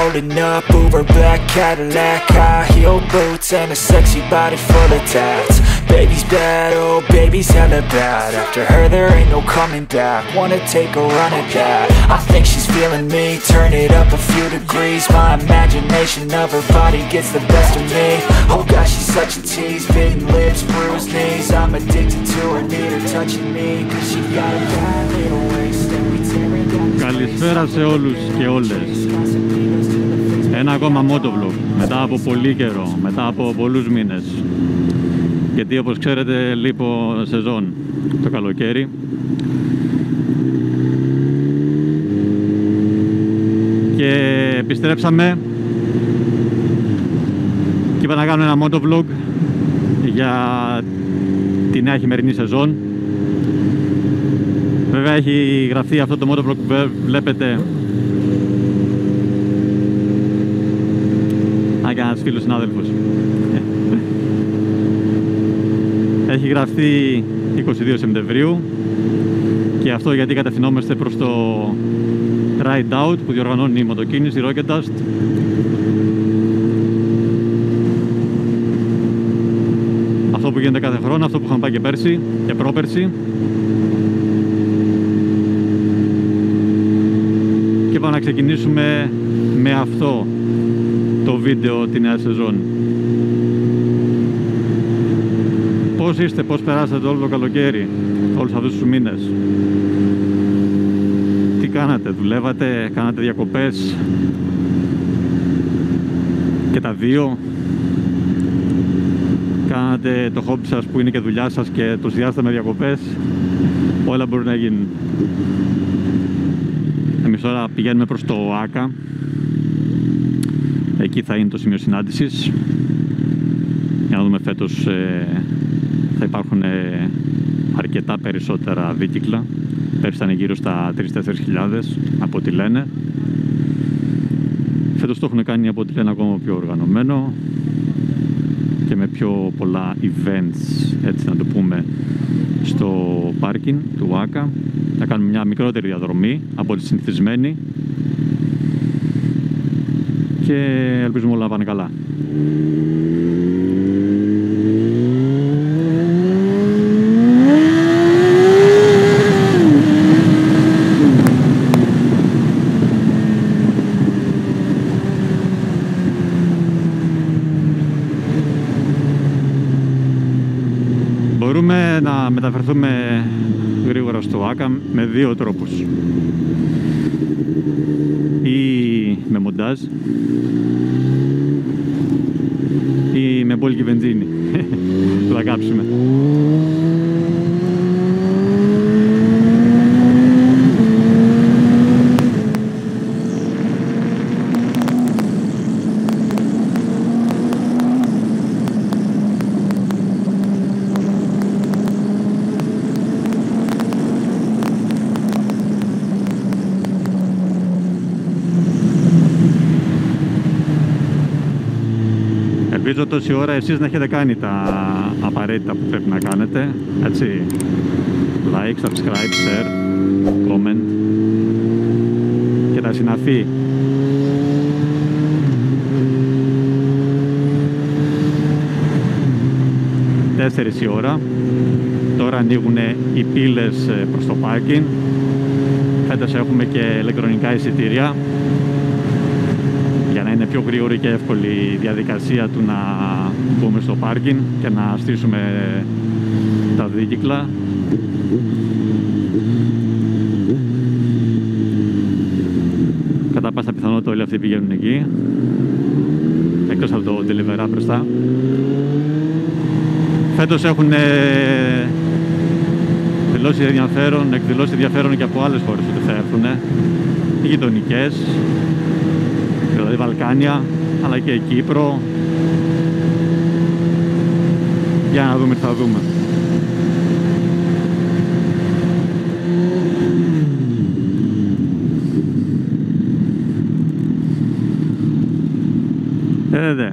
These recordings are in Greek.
rolling up, Uber black Cadillac, high heel boots and a sexy body full of tats. Baby's bad, oh baby's hella bad. After her there ain't no coming back. Wanna take a run at that. I think she's feeling me. Turn it up a few degrees. My imagination of her body gets the best of me. Oh gosh, she's such a tease. Bitten lips, bruised knees. I'm addicted to her, need her touching me. Cause she got a bad little waist and we tearing down. Καλησπέρα σε όλους και όλες. Ένα ακόμα motovlog μετά από πολύ καιρό, μετά από πολλούς μήνες. Γιατί όπως ξέρετε λείπω σεζόν το καλοκαίρι. Και επιστρέψαμε και είπα να κάνω ένα motovlog για τη νέα χειμερινή σεζόν. Βέβαια έχει γραφτεί αυτό το motovlog που βλέπετε για ένας φίλος συνάδελφος. Έχει γραφτεί 22 Σεπτεμβρίου και αυτό γιατί κατευθυνόμαστε προς το Ride Out που διοργανώνει η μοτοκίνηση Rocket Dust. Αυτό που γίνεται κάθε χρόνο, αυτό που είχαμε πάει και πέρσι και πρόπερσι. Και πάμε να ξεκινήσουμε με αυτό το βίντεο τη νέα σεζόν. Πώς είστε, πώς περάσατε όλο το καλοκαίρι, όλους αυτούς τους μήνες? Τι κάνατε, δουλεύατε, κάνατε διακοπές και τα δύο? Κάνατε το χόμπι σας που είναι και δουλειά σας και το συνδυάσατε με διακοπές? Όλα μπορούν να γίνουν. Εμείς τώρα πηγαίνουμε προς το ΆΚΑ. Εκεί θα είναι το σημείο συνάντησης. Για να δούμε φέτος θα υπάρχουν αρκετά περισσότερα δίκυκλα. Πέρσι ήταν γύρω στα 3-4 χιλιάδες από ό,τι λένε. Φέτος το έχουν κάνει από ό,τι λένε ακόμα πιο οργανωμένο και με πιο πολλά events, έτσι να το πούμε, στο πάρκινγκ του ΆΚΑ. Θα κάνουμε μια μικρότερη διαδρομή από τη συνηθισμένη και ελπίζουμε όλα να πάνε καλά. Μπορούμε να μεταφερθούμε γρήγορα στο ΆΚΑ με δύο τρόπους. Ή με μοντάζ ή με μπόλικη βενζίνη που θα κάψουμε. Ελπίζω τόση ώρα εσείς να έχετε κάνει τα απαραίτητα που πρέπει να κάνετε, έτσι, like, subscribe, share, comment και τα συναφή. Τέσσερις η ώρα, τώρα ανοίγουν οι πύλες προς το πάρκινγκ. Φέτος έχουμε και ηλεκτρονικά εισιτήρια για να είναι πιο γρήγορη και εύκολη η διαδικασία του να μπούμε στο πάρκινγκ και να στήσουμε τα δίκυκλα. Κατά πάσα πιθανότητα όλοι αυτοί πηγαίνουν εκεί, εκτός από το Deliverá μπροστά. Φέτος έχουν εκδηλώσει ενδιαφέρον και από άλλες χώρες ότι θα έρθουν, οι γειτονικές, δηλαδή Βαλκάνια, αλλά και η Κύπρο. Για να δούμε τι θα δούμε. Δε.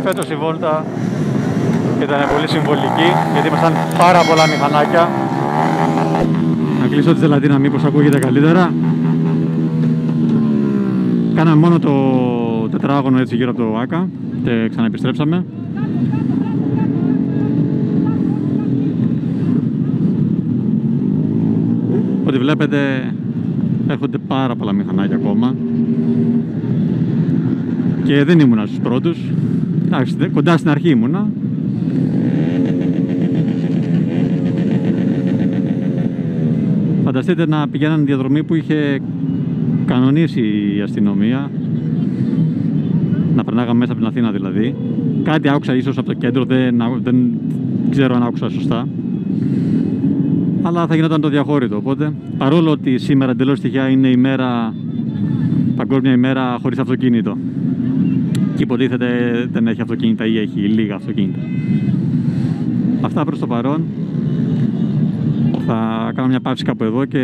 φέτος η βόλτα ήταν πολύ συμβολική, γιατί ήμασταν πάρα πολλά μηχανάκια. Να κλείσω τη ζελατίνα μήπως ακούγεται καλύτερα. Κάναμε μόνο το τετράγωνο έτσι γύρω από το Άκα και ξαναεπιστρέψαμε. Ό,τι βλέπετε έρχονται πάρα πολλά μηχανάκια ακόμα και δεν ήμουνα στους πρώτους. Εντάξει, κοντά στην αρχή ήμουνα. Φανταστείτε να πηγαίνανε διαδρομή που είχε κανονίσει η αστυνομία, να περνάγαμε μέσα από την Αθήνα δηλαδή. Κάτι άκουσα ίσως από το κέντρο, δεν ξέρω αν άκουσα σωστά, αλλά θα γινόταν το διαχώρητο. Οπότε, παρόλο ότι σήμερα εντελώς τυχαία είναι παγκόσμια ημέρα χωρίς αυτοκίνητο και υποτίθεται δεν έχει αυτοκίνητα ή έχει λίγα αυτοκίνητα. Αυτά προς το παρόν. Θα κάνω μια παύση κάπου εδώ και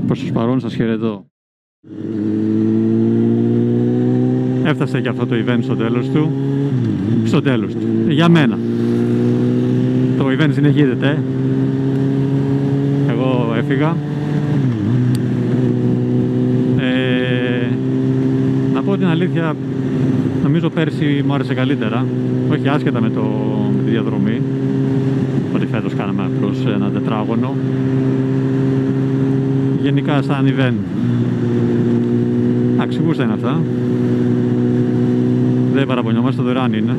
προς το παρόν σας χαιρετώ. Έφτασε και αυτό το event στο τέλος του. Στο τέλος του. Για μένα. Το event συνεχίζεται. Εγώ έφυγα. Να πω την αλήθεια, νομίζω πέρσι μου άρεσε καλύτερα. Όχι άσχετα με τη διαδρομή. Ότι φέτος κάναμε απλώς ένα τετράγωνο. Γενικά σαν event. Αξιγούστα είναι αυτά. Δεν παραπονιόμαστε, δωρεάν είναι.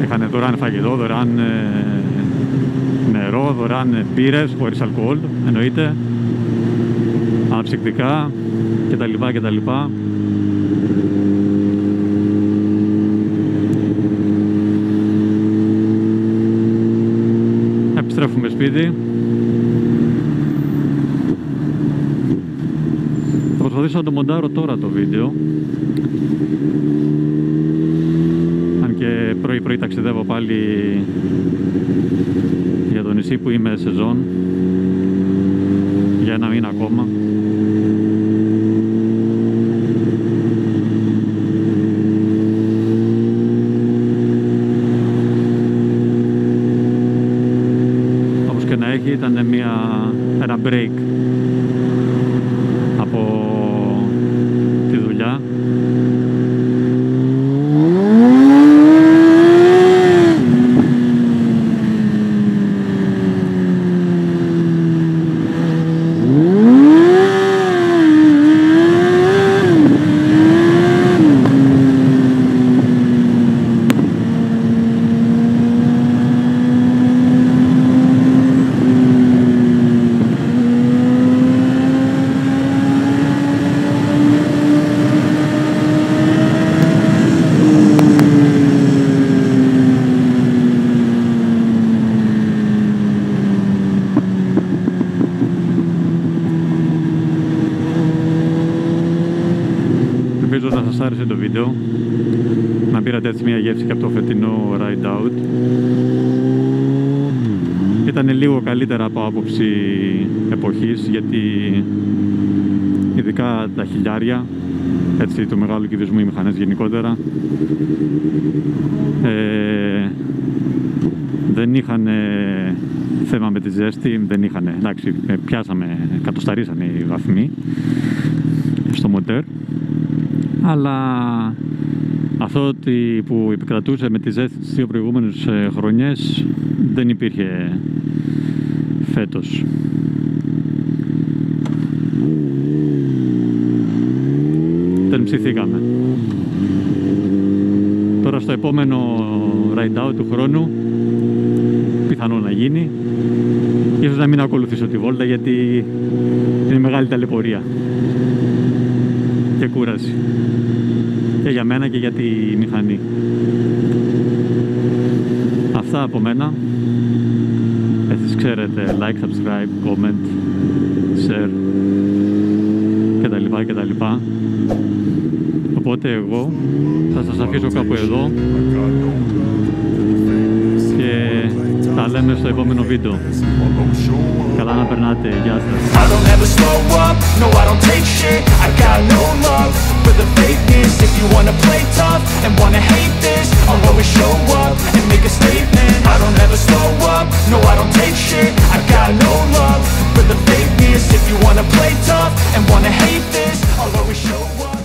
Είχανε δωρεάν φαγητό, δωρεάν νερό, δωρεάν μπύρες χωρίς αλκοόλ, εννοείται. Αναψυκτικά κτλ. Επιστρέφουμε σπίτι. Θα προσπαθήσω να το μοντάρω τώρα το βίντεο. Αν και πρωί ταξιδεύω πάλι για το νησί που είμαι σεζόν για ένα μήνα ακόμα. Όπως και να έχει, ήταν ένα break από τη δουλειά. Ελπίζω να σας άρεσε το βίντεο, να πήρατε έτσι μια γεύση και από το φετινό Ride Out. Ήταν λίγο καλύτερα από άποψη εποχής, γιατί ειδικά τα χιλιάρια, έτσι του μεγάλου κυβισμού, οι μηχανές γενικότερα, δεν είχαν θέμα με τη ζέστη, δεν είχαν, εντάξει, κατοσταρίσανε οι βαθμοί στο μοτέρ, αλλά αυτό που επικρατούσε με τη ζέστη τις δύο προηγούμενες χρονιές δεν υπήρχε φέτος. Δεν ψηθήκαμε. Τώρα στο επόμενο Ride Out του χρόνου, πιθανό να γίνει, ίσως να μην ακολουθήσω τη βόλτα, γιατί είναι μεγάλη ταλαιπωρία και κούραση και για μένα και για τη μηχανή. Αυτά από μένα. Εσείς ξέρετε, like, subscribe, comment, share κτλ. Οπότε εγώ θα σας αφήσω κάπου εδώ και Τα λέμε στο επόμενο βίντεο. Καλά να περνάτε. Γεια σας. I don't ever slow up, no I don't take shit. I got no love for the fakeness. If you wanna play tough and wanna hate this, I'll always show up and make a statement. I don't ever slow up, no I don't take shit. I got no love for the fakeness. If you wanna play tough and wanna hate this, I'll always show up.